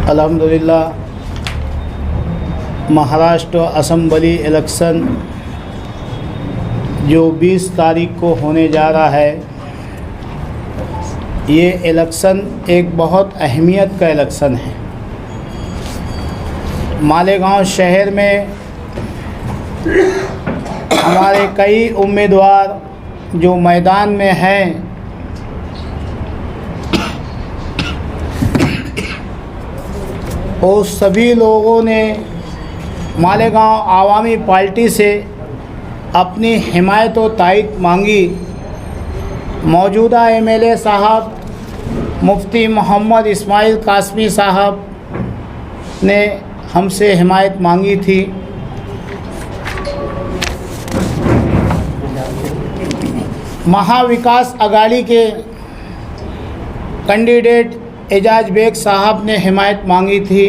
अल्हम्दुलिल्लाह Maharashtra assembly election जो 20 तारीख को होने जा रहा है, ये इलेक्शन एक बहुत अहमियत का इलेक्शन है। मालेगांव शहर में हमारे कई उम्मीदवार जो मैदान में हैं, और सभी लोगों ने मालेगांव आवामी पार्टी से अपनी हिमायत और तायद मांगी। मौजूदा एमएलए साहब मुफ्ती मोहम्मद इस्माइल कासमी साहब ने हमसे हिमायत मांगी थी। महाविकास अघाड़ी के कैंडिडेट एजाज बेग साहब ने हिमायत मांगी थी।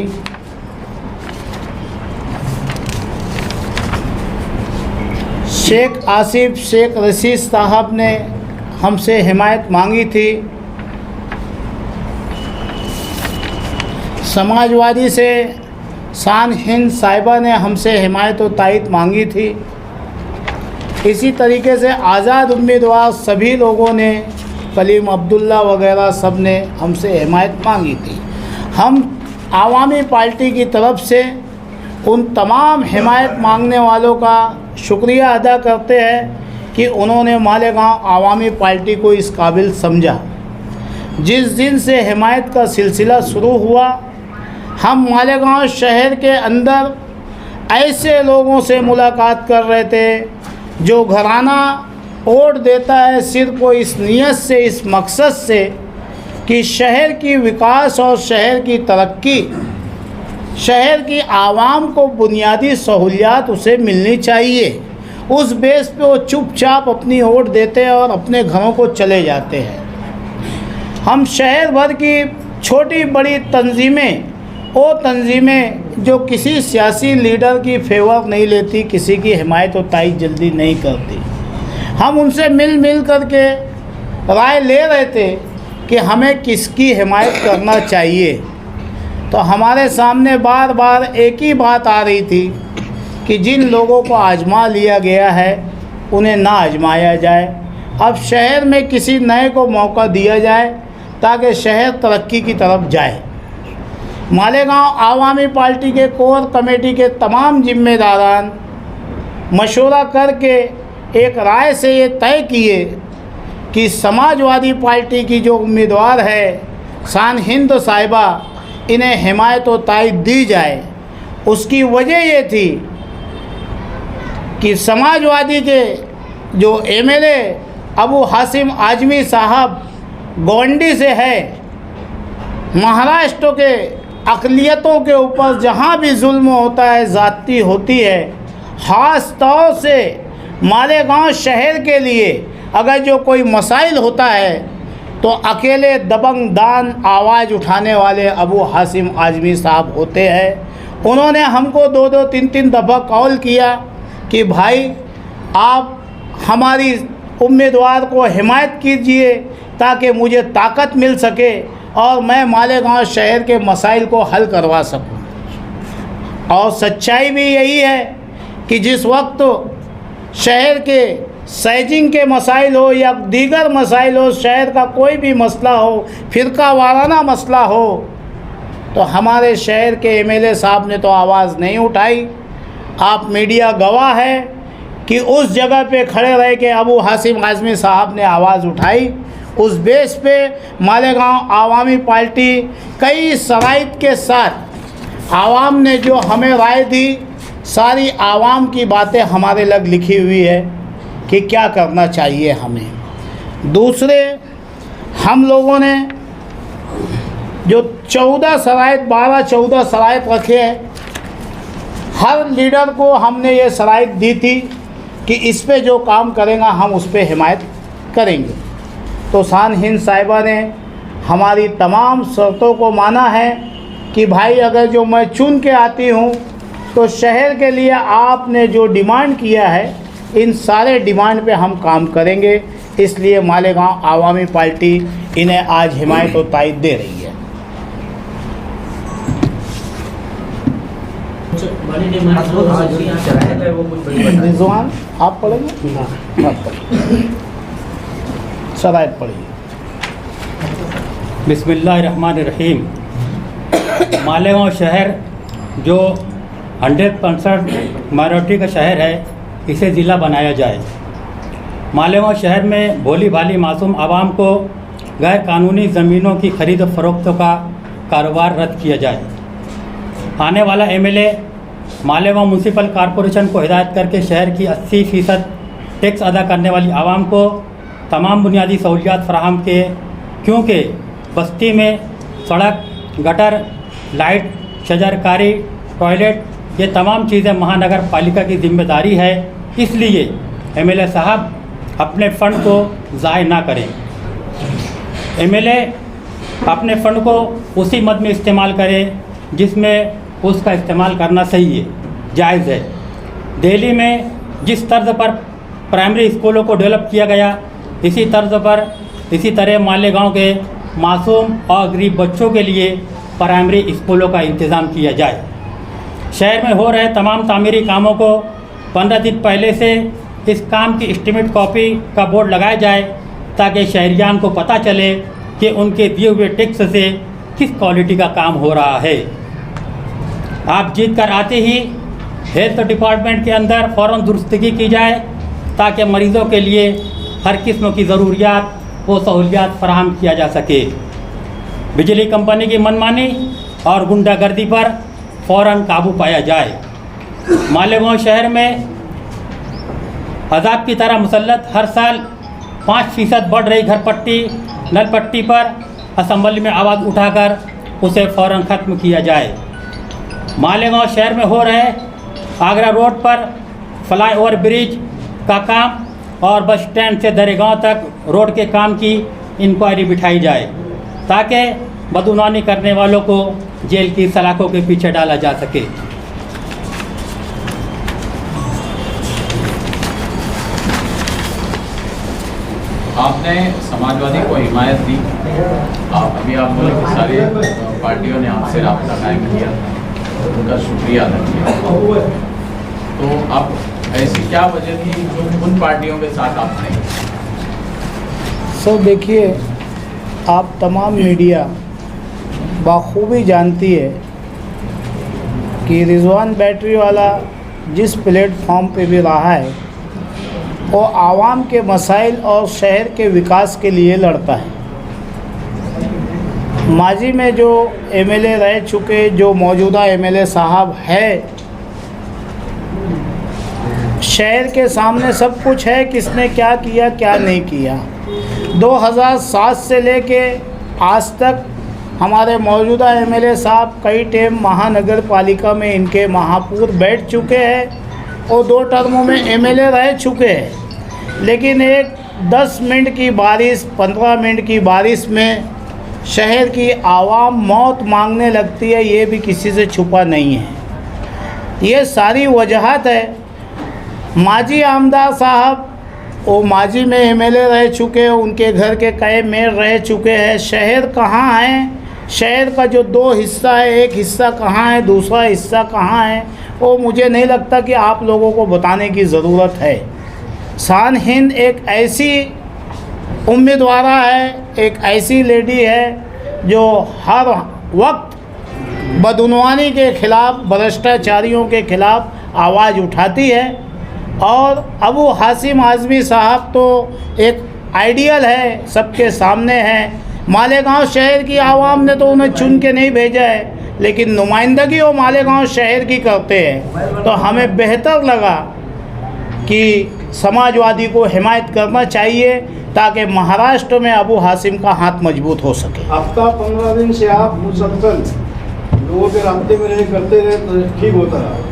शेख आसिफ शेख रशीद साहब ने हमसे हिमायत मांगी थी। समाजवादी से शान हिंद साहिबा ने हमसे हिमायत और तायद मांगी थी। इसी तरीके से आज़ाद उम्मीदवार सभी लोगों ने, कलीम अब्दुल्ला वगैरह सब ने हमसे हिमायत मांगी थी। हम आवामी पार्टी की तरफ से उन तमाम हिमायत मांगने वालों का शुक्रिया अदा करते हैं कि उन्होंने मालेगांव आवामी पार्टी को इस काबिल समझा। जिस दिन से हिमायत का सिलसिला शुरू हुआ, हम मालेगांव शहर के अंदर ऐसे लोगों से मुलाकात कर रहे थे जो घराना वोट देता है सिर्फ वो इस नीयत से, इस मकसद से कि शहर की विकास और शहर की तरक्की, शहर की आवाम को बुनियादी सहूलियात उसे मिलनी चाहिए। उस बेस पे वो चुपचाप अपनी वोट देते हैं और अपने घरों को चले जाते हैं। हम शहर भर की छोटी बड़ी तंजीमें, वो तंजीमें जो किसी सियासी लीडर की फेवर नहीं लेती, किसी की हिमायत और तायद जल्दी नहीं करती, हम उनसे मिल करके राय ले रहे थे कि हमें किसकी हिमायत करना चाहिए। तो हमारे सामने बार बार एक ही बात आ रही थी कि जिन लोगों को आजमा लिया गया है उन्हें ना आजमाया जाए। अब शहर में किसी नए को मौका दिया जाए ताकि शहर तरक्की की तरफ जाए। मालेगांव आवामी पार्टी के कोर कमेटी के तमाम जिम्मेदारान मशवरा करके एक राय से ये तय किए कि समाजवादी पार्टी की जो उम्मीदवार है शान हिंद साहिबा, इन्हें हिमायत और तायद दी जाए। उसकी वजह ये थी कि समाजवादी के जो एमएलए अबू हासिम आजमी साहब गोंडी से है, महाराष्ट्र के अक़लियतों के ऊपर जहाँ भी जुल्म होता है, ज़्यादती होती है, ख़ास तौर से मालेगांव शहर के लिए अगर जो कोई मसाइल होता है तो अकेले दबंग दान आवाज़ उठाने वाले अबू हासिम आजमी साहब होते हैं। उन्होंने हमको 2-2, 3-3 दफ़ा कॉल किया कि भाई आप हमारी उम्मीदवार को हिमायत कीजिए ताकि मुझे ताकत मिल सके और मैं मालेगांव शहर के मसाइल को हल करवा सकूं। और सच्चाई भी यही है कि जिस वक्त शहर के सैजिंग के मसाइल हो या दीगर मसाइल हो, शहर का कोई भी मसला हो, फ़िरका वाराना मसला हो, तो हमारे शहर के एमएलए साहब ने तो आवाज़ नहीं उठाई। आप मीडिया गवाह है कि उस जगह पे खड़े रह के अबू हासिम आजमी साहब ने आवाज़ उठाई। उस बेस पे मालेगांव आवामी पार्टी कई शराइत के साथ आवाम ने जो हमें राय दी, सारी आवाम की बातें हमारे लग लिखी हुई है कि क्या करना चाहिए हमें। दूसरे, हम लोगों ने जो 14 शराइत 12-14 शराइत रखे हैं, हर लीडर को हमने ये शराइत दी थी कि इस पे जो काम करेगा हम उस पे हिमायत करेंगे। तो शान हिंद साहिबा ने हमारी तमाम शर्तों को माना है कि भाई अगर जो मैं चुन के आती हूँ तो शहर के लिए आपने जो डिमांड किया है, इन सारे डिमांड पे हम काम करेंगे। इसलिए मालेगांव आवामी पार्टी इन्हें आज हिमायत और तायद दे रही है। कुछ बड़ी डिमांड है वो कुछ बड़ी बता रिजवान आप पढ़ेंगे? हाँ आप पढ़िए, शराइत पढ़िए। बिस्मिल्लाहिर्रहमानिर्रहीम। मालेगांव शहर जो 100% माइनॉरिटी का शहर है, इसे ज़िला बनाया जाए। मालेगांव शहर में भोली भाली मासूम आवाम को गैर कानूनी ज़मीनों की खरीद और फरोख्त का कारोबार रद्द किया जाए। आने वाला एमएलए मालेगांव म्यूनसिपल कॉरपोरेशन को हिदायत करके शहर की 80% टैक्स अदा करने वाली आवाम को तमाम बुनियादी सहूलियात फराहम किए, क्योंकि बस्ती में सड़क, गटर, लाइट, शजरकारी, टॉयलेट ये तमाम चीज़ें महानगर पालिका की जिम्मेदारी है। इसलिए एमएलए साहब अपने फ़ंड को ज़ाय ना करें। एमएलए अपने फ़ंड को उसी मद में इस्तेमाल करें जिसमें उसका इस्तेमाल करना सही है, जायज़ है। दिल्ली में जिस तर्ज पर प्राइमरी स्कूलों को डेवलप किया गया, इसी तरह मालेगांव के मासूम और गरीब बच्चों के लिए प्राइमरी स्कूलों का इंतज़ाम किया जाए। शहर में हो रहे तमाम तामीरी कामों को 15 दिन पहले से इस काम की एस्टीमेट कॉपी का बोर्ड लगाया जाए, ताकि शहरियान को पता चले कि उनके दिए हुए टैक्स से किस क्वालिटी का काम हो रहा है। आप जीत कर आते ही हेल्थ डिपार्टमेंट के अंदर फ़ौरन दुरुस्तगी की जाए, ताकि मरीज़ों के लिए हर किस्म की ज़रूरियात वो सहूलियात फराहम किया जा सके। बिजली कंपनी की मनमानी और गुंडागर्दी पर फ़ौरन काबू पाया जाए। मालेगांव शहर में अजाब की तरह मुसल्लत हर साल 5% बढ़ रही घर पट्टी, नल पट्टी पर असम्बली में आवाज़ उठाकर उसे फ़ौरन ख़त्म किया जाए। मालेगांव शहर में हो रहे आगरा रोड पर फ्लाईओवर ब्रिज का काम और बस स्टैंड से दरेगांव तक रोड के काम की इंक्वायरी बिठाई जाए, ताकि बदगुमानी करने वालों को जेल की सलाखों के पीछे डाला जा सके। आपने समाजवादी को हिमायत दी, आप बोले कि सारी पार्टियों ने आपसे राब्ता कायम किया, उनका शुक्रिया अदा किया। तो आप ऐसी क्या वजह थी जो उन पार्टियों के साथ आप नहीं? सर देखिए, आप तमाम मीडिया बखूबी जानती है कि रिजवान बैटरी वाला जिस प्लेटफॉर्म पे भी रहा है वो आवाम के मसाइल और शहर के विकास के लिए लड़ता है। माजी में जो एमएलए रह चुके, जो मौजूदा एमएलए साहब है, शहर के सामने सब कुछ है, किसने क्या किया क्या नहीं किया। 2007 से लेके आज तक हमारे मौजूदा एमएलए साहब कई टाइम महानगर पालिका में इनके महापौर बैठ चुके हैं और 2 टर्मों में एमएलए रह चुके हैं। लेकिन एक 10 मिनट की बारिश, 15 मिनट की बारिश में शहर की आवाम मौत मांगने लगती है, ये भी किसी से छुपा नहीं है। ये सारी वजहत है। माजी आमदार साहब वो माजी में एमएलए रह चुके हैं, उनके घर के कई मेयर रह चुके हैं। शहर कहाँ है, शहर का जो 2 हिस्सा है, एक हिस्सा कहाँ है, दूसरा हिस्सा कहाँ है, वो मुझे नहीं लगता कि आप लोगों को बताने की ज़रूरत है। शान हिंद एक ऐसी उम्मीदवार है, एक ऐसी लेडी है जो हर वक्त बदगुमानी के ख़िलाफ़, भ्रष्टाचारियों के ख़िलाफ़ आवाज़ उठाती है। और अबू हाशिम आज़मी साहब तो एक आइडियल है, सबके सामने है। मालेगांव शहर की आवाम ने तो उन्हें चुन के नहीं भेजा है, लेकिन नुमाइंदगी वो मालेगांव शहर की करते हैं। तो हमें बेहतर लगा कि समाजवादी को हिमायत करना चाहिए, ताकि महाराष्ट्र में अबू हाशिम का हाथ मजबूत हो सके। हफ्ता 15 दिन से आप मुसलसल लोगों के रास्ते में रहे, करते रहे तो ठीक होता रहा।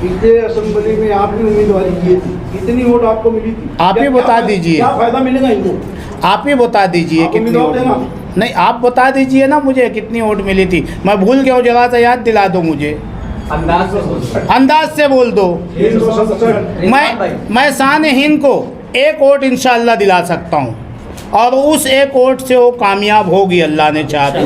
पिछले असेंबली में आपने उम्मीदवारी की थी, कितनी वोट आपको मिली थी? आप ही बता दीजिए, क्या फायदा मिलेगा इनको? आप ही बता दीजिए कितनी वोट। नहीं, आप बता दीजिए ना मुझे कितनी वोट मिली थी। मैं भूल गया हूँ, जरा सा याद दिला दो मुझे। अंदाज से बोल दो। मैं शान हिंद को 1 वोट इंशाअल्लाह दिला सकता हूँ, और उस 1 वोट से वो कामयाब होगी, अल्लाह ने चाहा तो।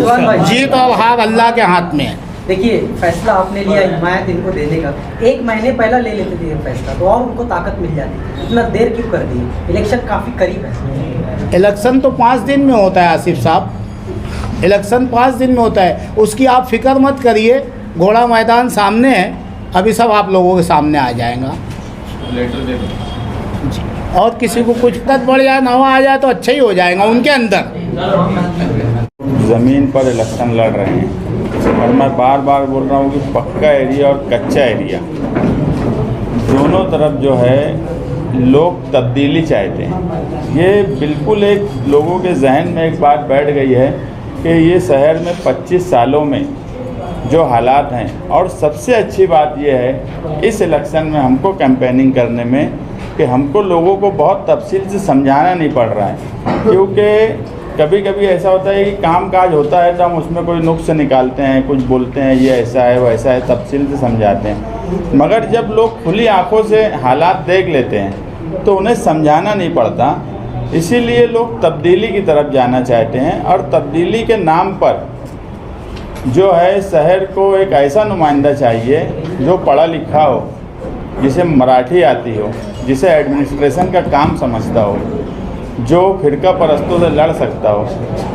जीत और हार अल्लाह के हाथ में है। देखिए फैसला आपने लिया हिमायत इनको देने का, 1 महीने पहले ले लेते थे ये फैसला तो और उनको ताकत मिल जाती। इतना देर क्यों कर दी? इलेक्शन काफ़ी करीब है। इलेक्शन तो 5 दिन में होता है आसिफ साहब, इलेक्शन 5 दिन में होता है, उसकी आप फिक्र मत करिए। घोड़ा मैदान सामने है, अभी सब आप लोगों के सामने आ जाएगा। लेटर दे दो। और किसी को कुछ दिक्कत बढ़ जाए, नवा आ जाए तो अच्छा ही हो जाएगा उनके अंदर। ज़मीन पर इलेक्शन लड़ रहे हैं और मैं बार बार बोल रहा हूँ कि पक्का एरिया और कच्चा एरिया दोनों तरफ जो है लोग तब्दीली चाहते हैं। ये बिल्कुल एक लोगों के जहन में एक बात बैठ गई है कि ये शहर में 25 सालों में जो हालात हैं, और सबसे अच्छी बात ये है इस इलेक्शन में हमको कैंपेनिंग करने में कि हमको लोगों को बहुत तफसील से समझाना नहीं पड़ रहा है, क्योंकि कभी कभी ऐसा होता है कि काम काज होता है तो हम उसमें कोई नुक्स निकालते हैं, कुछ बोलते हैं ये ऐसा है वैसा है, तफसील से समझाते हैं। मगर जब लोग खुली आंखों से हालात देख लेते हैं तो उन्हें समझाना नहीं पड़ता। इसीलिए लोग तब्दीली की तरफ जाना चाहते हैं, और तब्दीली के नाम पर जो है शहर को एक ऐसा नुमाइंदा चाहिए जो पढ़ा लिखा हो, जिसे मराठी आती हो, जिसे एडमिनिस्ट्रेशन का काम समझता हो, जो फिरका परस्तों से लड़ सकता हो,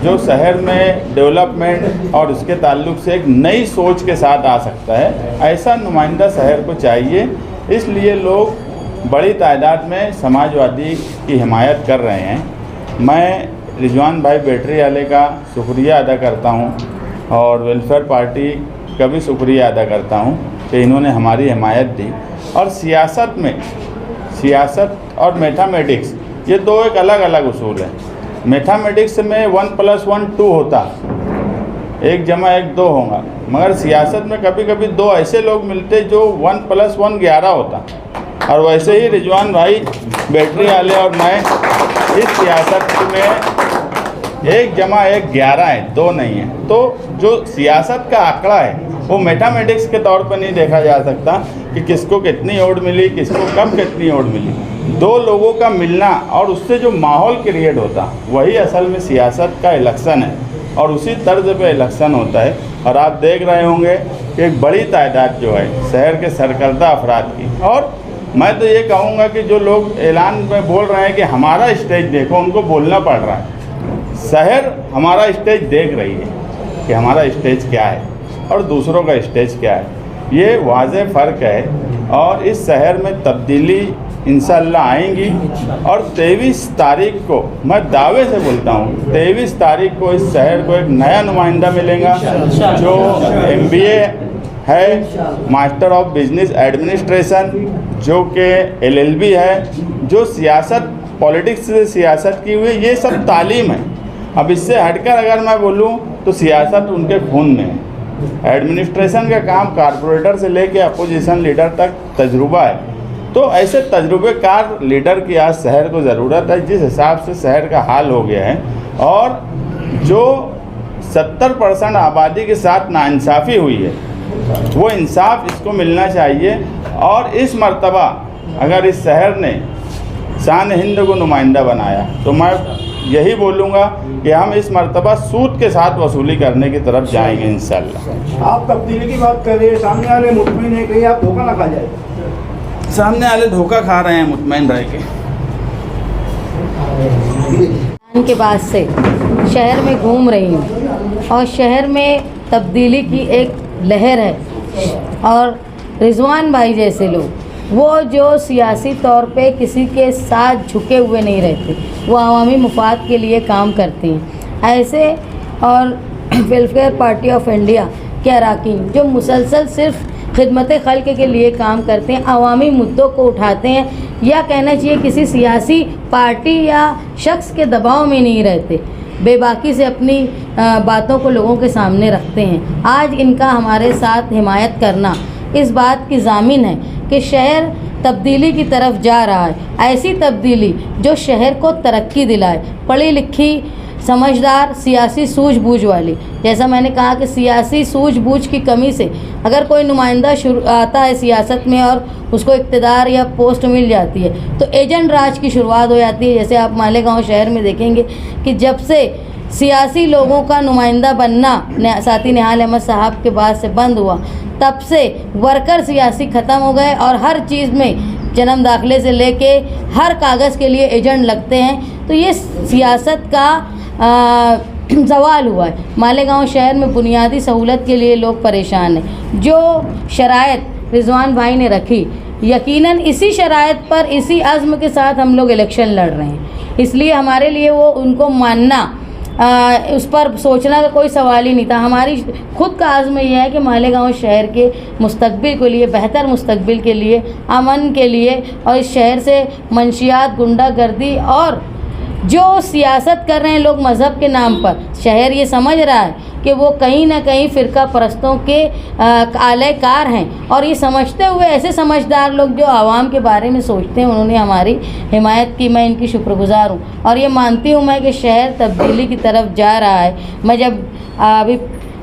जो शहर में डेवलपमेंट और उसके ताल्लुक से एक नई सोच के साथ आ सकता है। ऐसा नुमाइंदा शहर को चाहिए। इसलिए लोग बड़ी तादाद में समाजवादी की हिमायत कर रहे हैं। मैं रिजवान भाई बैटरी वाले का शुक्रिया अदा करता हूं, और वेलफेयर पार्टी का भी शुक्रिया अदा करता हूं कि इन्होंने हमारी हिमायत दी। और सियासत और मैथमेटिक्स ये दो एक अलग अलग उसूल है। मैथमेटिक्स में 1 + 1 2 होता, 1 + 1 2 होगा, मगर सियासत में कभी कभी दो ऐसे लोग मिलते जो 1 + 1 11 होता। और वैसे ही रिजवान भाई बैटरी वाले और मैं इस सियासत में 1 + 1 11 है, 2 नहीं है। तो जो सियासत का आंकड़ा है वो मैथमेटिक्स के तौर पर नहीं देखा जा सकता कि किसको कितनी वोट मिली, किसको कब कितनी वोट मिली। दो लोगों का मिलना और उससे जो माहौल क्रिएट होता वही असल में सियासत का इलेक्शन है, और उसी तर्ज पे इलेक्शन होता है। और आप देख रहे होंगे कि एक बड़ी तादाद जो है शहर के सरकर्दा अफराद की, और मैं तो ये कहूँगा कि जो लोग ऐलान में बोल रहे हैं कि हमारा स्टेज देखो, उनको बोलना पड़ रहा है। शहर हमारा स्टेज देख रही है कि हमारा स्टेज क्या है और दूसरों का स्टेज क्या है। ये वाज़ेह फ़र्क है, और इस शहर में तब्दीली इंशाअल्लाह आएंगी। और 23 तारीख को मैं दावे से बोलता हूँ, 23 तारीख को इस शहर को एक नया नुमाइंदा मिलेगा जो MBA है, मास्टर ऑफ बिजनेस एडमिनिस्ट्रेशन, जो कि LLB है, जो सियासत पॉलिटिक्स से सियासत की हुई, ये सब तालीम है। अब इससे हटकर अगर मैं बोलूँ तो सियासत उनके खून में है। एडमिनिस्ट्रेशन का काम कारपोरेटर से लेके अपोजिशन लीडर तक तजुर्बा है। तो ऐसे तजुर्बेकार लीडर की आज शहर को ज़रूरत है। जिस हिसाब से शहर का हाल हो गया है, और जो 70% आबादी के साथ नाइंसाफ़ी हुई है, वो इंसाफ इसको मिलना चाहिए। और इस मर्तबा अगर इस शहर ने शान हिंद को नुमाइंदा बनाया तो मैं यही बोलूँगा कि हम इस मर्तबा सूद के साथ वसूली करने की तरफ जाएंगे इंशाअल्लाह। आप तब्दीली की बात कर रहे हैं, सामने वाले मुतमिन है, कहीं आप धोखा ना खा जाए। सामने वाले धोखा खा रहे हैं मुतमईन रह के। के बाद से शहर में घूम रही हूँ, और शहर में तब्दीली की एक लहर है। और रिजवान भाई जैसे लोग, वो जो सियासी तौर पे किसी के साथ झुके हुए नहीं रहते, वो अवामी मुफाद के लिए काम करते हैं ऐसे। और वेलफेयर पार्टी ऑफ इंडिया के अरकान जो मुसलसल सिर्फ खिदमत खल्क के लिए काम करते हैं, अवामी मुद्दों को उठाते हैं, या कहना चाहिए किसी सियासी पार्टी या शख्स के दबाव में नहीं रहते, बेबाकी से अपनी बातों को लोगों के सामने रखते हैं। आज इनका हमारे साथ हिमायत करना इस बात की ज़ामिन है कि शहर तब्दीली की तरफ जा रहा है। ऐसी तब्दीली जो शहर को तरक्की दिलाए, पढ़ी लिखी, समझदार, सियासी सूझबूझ वाली। जैसा मैंने कहा कि सियासी सूझबूझ की कमी से अगर कोई नुमाइंदा आता है सियासत में और उसको इक़्तिदार या पोस्ट मिल जाती है तो एजेंट राज की शुरुआत हो जाती है। जैसे आप मालेगांव शहर में देखेंगे कि जब से सियासी लोगों का नुमाइंदा बनना साथी निहाल अहमद साहब के बाद से बंद हुआ, तब से वर्कर सियासी ख़त्म हो गए और हर चीज़ में जन्म दाखिले से लेके हर कागज़ के लिए एजेंट लगते हैं। तो ये सियासत का सवाल हुआ है। मालेगांव शहर में बुनियादी सहूलत के लिए लोग परेशान हैं। जो शराइत रिजवान भाई ने रखी, यकीनन इसी शराइत पर इसी अज़्म के साथ हम लोग इलेक्शन लड़ रहे हैं, इसलिए हमारे लिए वो उनको मानना उस पर सोचना का कोई सवाल ही नहीं था। हमारी खुद का आज़्म यह है कि मालेगांव शहर के मुस्तकबिल के लिए, बेहतर मुस्तकबिल के लिए, अमन के लिए और इस शहर से मंशियात, गुंडागर्दी और जो सियासत कर रहे हैं लोग मज़हब के नाम पर, शहर ये समझ रहा है कि वो कहीं ना कहीं फ़िरका परस्तों के आलेकार हैं। और ये समझते हुए ऐसे समझदार लोग जो आवाम के बारे में सोचते हैं, उन्होंने हमारी हिमायत की। मैं इनकी शुक्रगुज़ार हूँ और ये मानती हूँ मैं कि शहर तब्दीली की तरफ जा रहा है। मैं जब अभी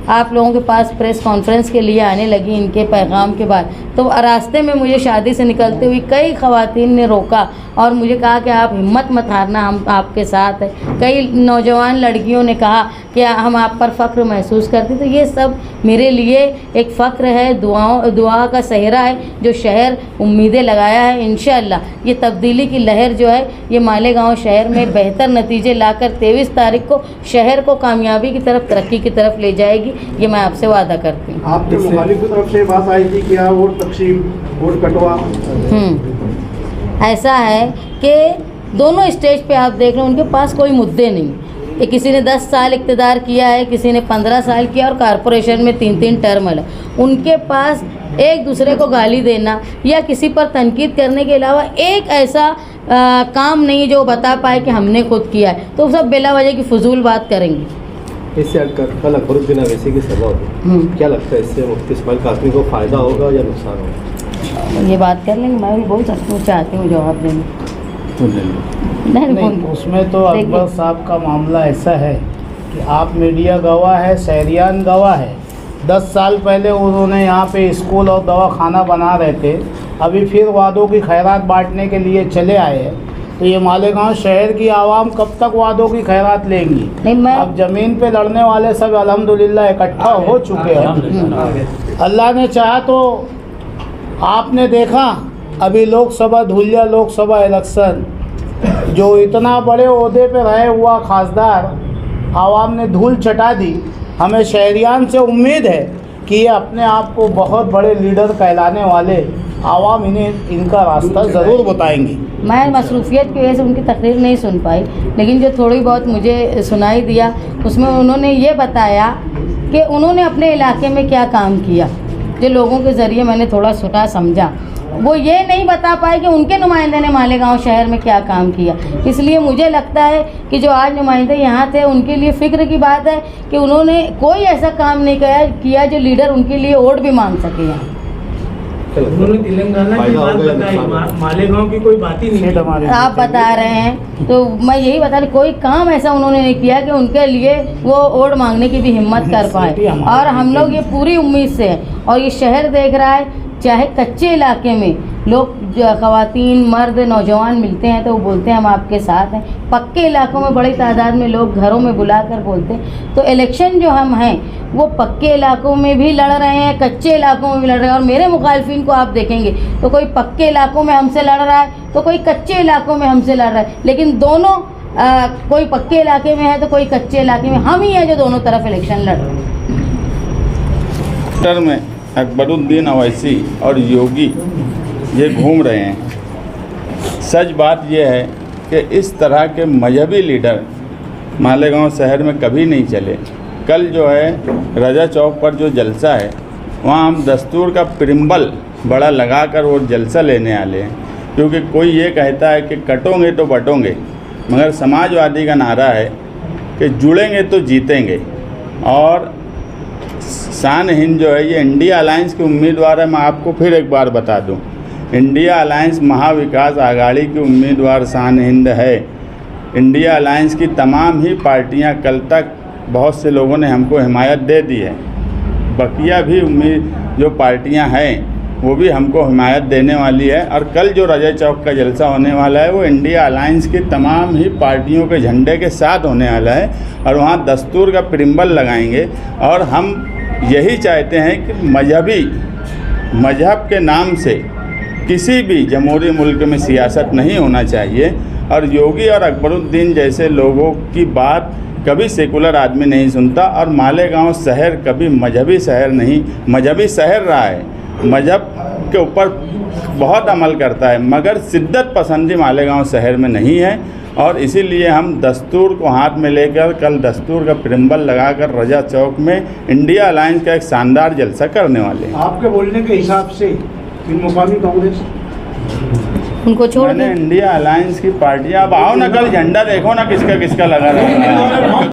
आप लोगों के पास प्रेस कॉन्फ्रेंस के लिए आने लगी इनके पैगाम के बाद, तो रास्ते में मुझे शादी से निकलते हुए कई ख़वातीन ने रोका और मुझे कहा कि आप हिम्मत मत हारना, हम आपके साथ हैं। कई नौजवान लड़कियों ने कहा कि हम आप पर फ़ख्र महसूस करते। तो ये सब मेरे लिए एक फ़ख्र है, दुआ का सहरा है जो शहर उम्मीदें लगाया है। इंशाअल्लाह ये तब्दीली की लहर जो है ये मालेगांव शहर में बेहतर नतीजे लाकर 23 तारीख को शहर को कामयाबी की तरफ, तरक्की की तरफ ले जाएगी। ये मैं आपसे वादा करती हूँ। आपके मुखालिफ की तरफ से बात आई थी कि यहाँ वोट तकसीम, वोट कटवा। ऐसा है कि दोनों स्टेज पे आप देख रहे हैं, उनके पास कोई मुद्दे नहीं। ये किसी ने 10 साल इक़्तिदार किया है, किसी ने 15 साल किया और कारपोरेशन में 3-3 टर्म है। उनके पास एक दूसरे को गाली देना या किसी पर तनकीद करने के अलावा एक ऐसा काम नहीं जो बता पाए कि हमने खुद किया है। तो सब बेला वजह की फजूल बात करेंगे। इससे हटकर कल अकबरुद्दीन अवैसी की सभा होगी, क्या लगता है इससे मुफ्ती इस्माइल कासमी को फ़ायदा होगा या नुकसान होगा? ये बात कर लेंगे, मैं भी बहुत चाहती हूँ जवाब देने। नहीं, उसमें तो अकबर साहब का मामला ऐसा है कि आप मीडिया गवाह है, शहरियान गवाह है। 10 साल पहले उन्होंने यहाँ पे स्कूल और दवाखाना बना रहे थे, अभी फिर वादों की खैरात बांटने के लिए चले आए हैं। तो ये मालेगांव शहर की आवाम कब तक वादों की खैरात लेंगी? अब ज़मीन पे लड़ने वाले सब अल्हम्दुलिल्लाह इकट्ठा हो चुके हैं। अल्लाह ने चाहा तो आपने देखा अभी लोकसभा, धुलिया लोकसभा इलेक्शन, जो इतना बड़े ओहदे पे रहे हुआ खासदार आवाम ने धूल चटा दी। हमें शहरियान से उम्मीद है कि ये अपने आप को बहुत बड़े लीडर कहलाने वाले आवाम इन्हें इनका रास्ता ज़रूर बताएंगी। मैं मसरूफियत की वजह से उनकी तकरीर नहीं सुन पाई, लेकिन जो थोड़ी बहुत मुझे सुनाई दिया उसमें उन्होंने ये बताया कि उन्होंने अपने इलाके में क्या काम किया। जो लोगों के ज़रिए मैंने थोड़ा सुना समझा, वो ये नहीं बता पाए कि उनके नुमाइंदे ने मालेगांव शहर में क्या काम किया। इसलिए मुझे लगता है कि जो आज नुमाइंदे यहाँ थे उनके लिए फ़िक्र की बात है कि उन्होंने कोई ऐसा काम नहीं किया जो लीडर उनके लिए वोट भी मांग सके। यहाँ उन्होंने तेलंगाना की बात बताई, मालेगांव की कोई बात ही नहीं। आप बता रहे हैं तो मैं यही बता रही, कोई काम ऐसा उन्होंने नहीं किया कि उनके लिए वो वोट मांगने की भी हिम्मत कर पाए। और हम लोग ये पूरी उम्मीद से हैं और ये शहर देख रहा है, चाहे कच्चे इलाके में लोग ख़वातीन, मर्द, नौजवान मिलते हैं तो वो बोलते हैं हम आपके साथ हैं। पक्के इलाकों में बड़ी तादाद में लोग घरों में बुलाकर बोलते हैं। तो इलेक्शन जो हम हैं वो पक्के इलाकों में भी लड़ रहे हैं, कच्चे इलाकों में भी लड़ रहे हैं। और मेरे मुखालफिन को आप देखेंगे तो कोई पक्के इलाकों में हमसे लड़ रहा है तो कोई कच्चे इलाकों में हमसे लड़ रहा है, लेकिन दोनों कोई पक्के इलाके में है तो कोई कच्चे इलाके में, हम ही हैं जो दोनों तरफ इलेक्शन लड़ रहे हैं। में अकबरुद्दीन अवैसी और योगी ये घूम रहे हैं। सच बात यह है कि इस तरह के मजहबी लीडर मालेगांव शहर में कभी नहीं चले। कल जो है रजा चौक पर जो जलसा है वहाँ हम दस्तूर का प्रिम्बल बड़ा लगाकर वो जलसा लेने वाले हैं, क्योंकि कोई ये कहता है कि कटोगे तो बटोगे, मगर समाजवादी का नारा है कि जुड़ेंगे तो जीतेंगे। और शान हिंद जो है ये इंडिया अलायंस के उम्मीदवार है। मैं आपको फिर एक बार बता दूं, इंडिया अलायंस महाविकास आघाड़ी की उम्मीदवार शान हिंद है। इंडिया अलायंस की तमाम ही पार्टियां, कल तक बहुत से लोगों ने हमको हिमायत दे दी है। बकिया भी उम्मीद जो पार्टियां हैं वो भी हमको हिमायत देने वाली है। और कल जो रजा चौक का जलसा होने वाला है वो इंडिया अलायंस की तमाम ही पार्टियों के झंडे के साथ होने वाला है और वहाँ दस्तूर का प्रिम्बल लगाएंगे। और हम यही चाहते हैं कि मजहब के नाम से किसी भी जमहूरी मुल्क में सियासत नहीं होना चाहिए। और योगी और अकबरुद्दीन जैसे लोगों की बात कभी सेकुलर आदमी नहीं सुनता। और मालेगांव शहर कभी मजहबी शहर नहीं, मजहबी शहर रहा है, मजहब के ऊपर बहुत अमल करता है, मगर शिद्दत पसंदी मालेगांव शहर में नहीं है। और इसीलिए हम दस्तूर को हाथ में लेकर कल दस्तूर का प्रिम्बल लगाकर रजा चौक में इंडिया अलायंस का एक शानदार जलसा करने वाले हैं। आपके बोलने के हिसाब से फिर मुकामी कांग्रेस उनको छोड़ मैंने दें। इंडिया अलायंस की पार्टियां, अब आओ ना कल झंडा देखो ना किसका किसका लगा रहा है।